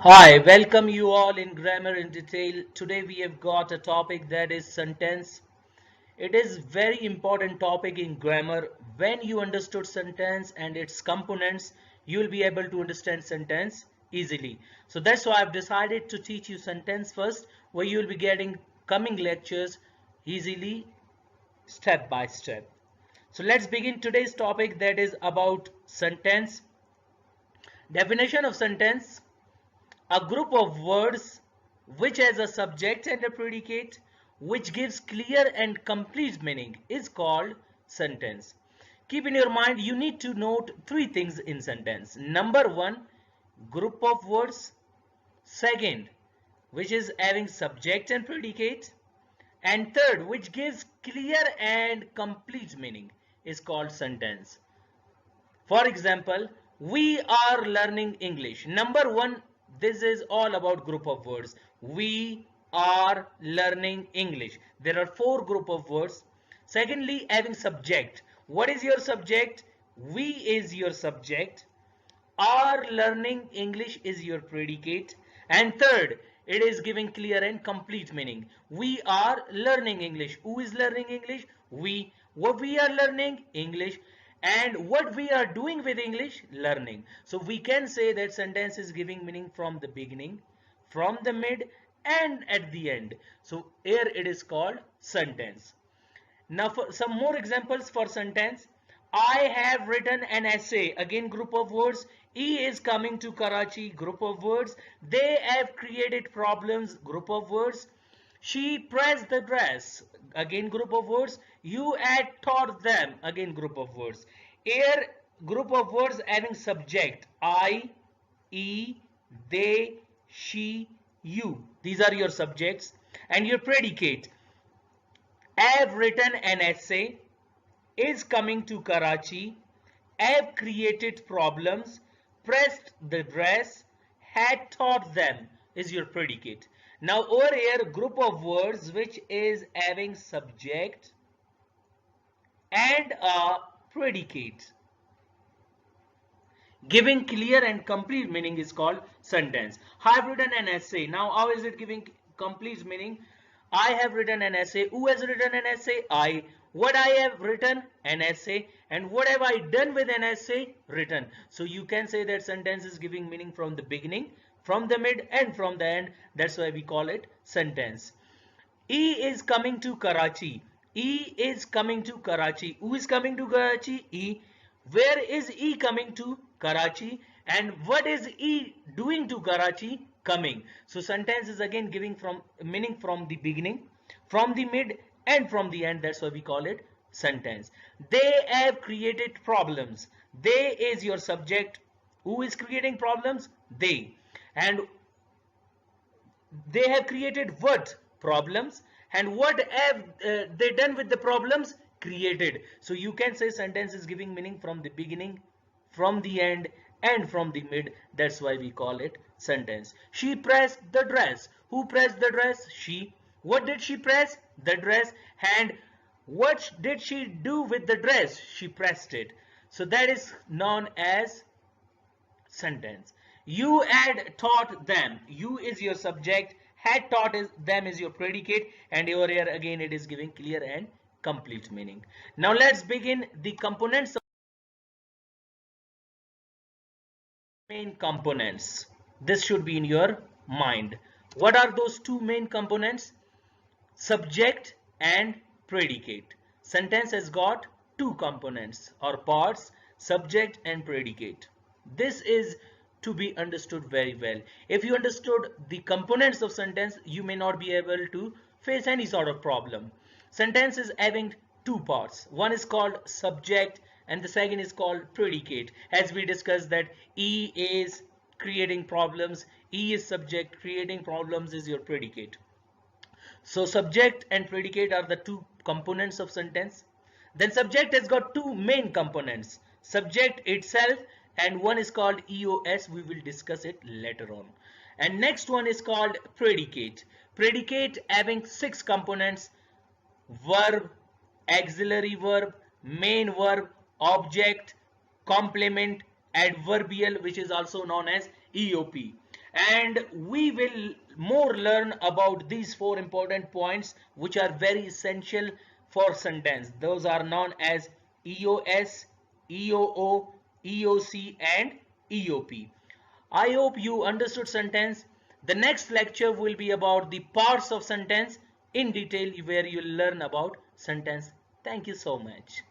Hi, welcome you all in Grammar in Detail. Today we have got a topic that is sentence. It is very important topic in grammar. When you understood sentence and its components, you will be able to understand sentence easily. So that's why I've decided to teach you sentence first, where you will be getting coming lectures easily step by step. So let's begin today's topic that is about sentence. Definition of sentence: a group of words which has a subject and a predicate which gives clear and complete meaning is called sentence. Keep in your mind, you need to note three things in sentence. Number one, group of words. Second, which is having subject and predicate. And third, which gives clear and complete meaning is called sentence. For example, we are learning English. Number one, this is all about group of words. We are learning English. There are four group of words. Secondly, having subject. What is your subject? We is your subject. Are learning English is your predicate. And third, it is giving clear and complete meaning. We are learning English. Who is learning English? We. What we are learning? English. And what we are doing with English? Learning. So we can say that sentence is giving meaning from the beginning, from the mid, and at the end. So here it is called sentence. Now for some more examples for sentence. I have written an essay. Again, group of words. He is coming to Karachi. Group of words. They have created problems. Group of words. She pressed the dress. Again, group of words. You had taught them. Again, group of words. Here, group of words having subject. I, he, they, she, you. These are your subjects. And your predicate. Have written an essay, is coming to Karachi, have created problems, pressed the dress, had taught them is your predicate. Now over here, group of words which is having subject and a predicate giving clear and complete meaning is called sentence. I have written an essay. Now how is it giving complete meaning? I have written an essay. Who has written an essay? I. What I have written? An essay. And what have I done with an essay? Written. So you can say that sentence is giving meaning from the beginning, from the mid, and from the end. That's why we call it sentence. He is coming to Karachi. He is coming to Karachi. Who is coming to Karachi? He. Where is he coming to? Karachi. And what is he doing to Karachi? Coming. So sentence is again giving from meaning from the beginning, from the mid, and from the end. That's why we call it sentence. They have created problems. They is your subject. Who is creating problems? They. And they have created what? Problems. And what have they done with the problems? Created. So you can say sentence is giving meaning from the beginning, from the end, and from the mid. That's why we call it sentence. She pressed the dress. Who pressed the dress? She. What did she press? The dress. And what did she do with the dress? She pressed it. So that is known as sentence. You had taught them. You is your subject. Had taught them is your predicate. And over here again it is giving clear and complete meaning. Now let's begin the components of main components. This should be in your mind. What are those two main components? Subject and predicate. Sentence has got two components or parts, subject and predicate. This is to be understood very well. If you understood the components of sentence, you may not be able to face any sort of problem. Sentence is having two parts. One is called subject and the second is called predicate. As we discussed that he is creating problems, he is subject, creating problems is your predicate. So subject and predicate are the two components of sentence. Then subject has got two main components, subject itself and one is called EOS. We will discuss it later on. And next one is called predicate. Predicate having six components: verb, auxiliary verb, main verb, object, complement, adverbial, which is also known as EOP. and we will more learn about these four important points which are very essential for sentence. Those are known as EOS, EOO, EOC and EOP. I hope you understood sentence. The next lecture will be about the parts of sentence in detail, where you will learn about sentence. Thank you so much.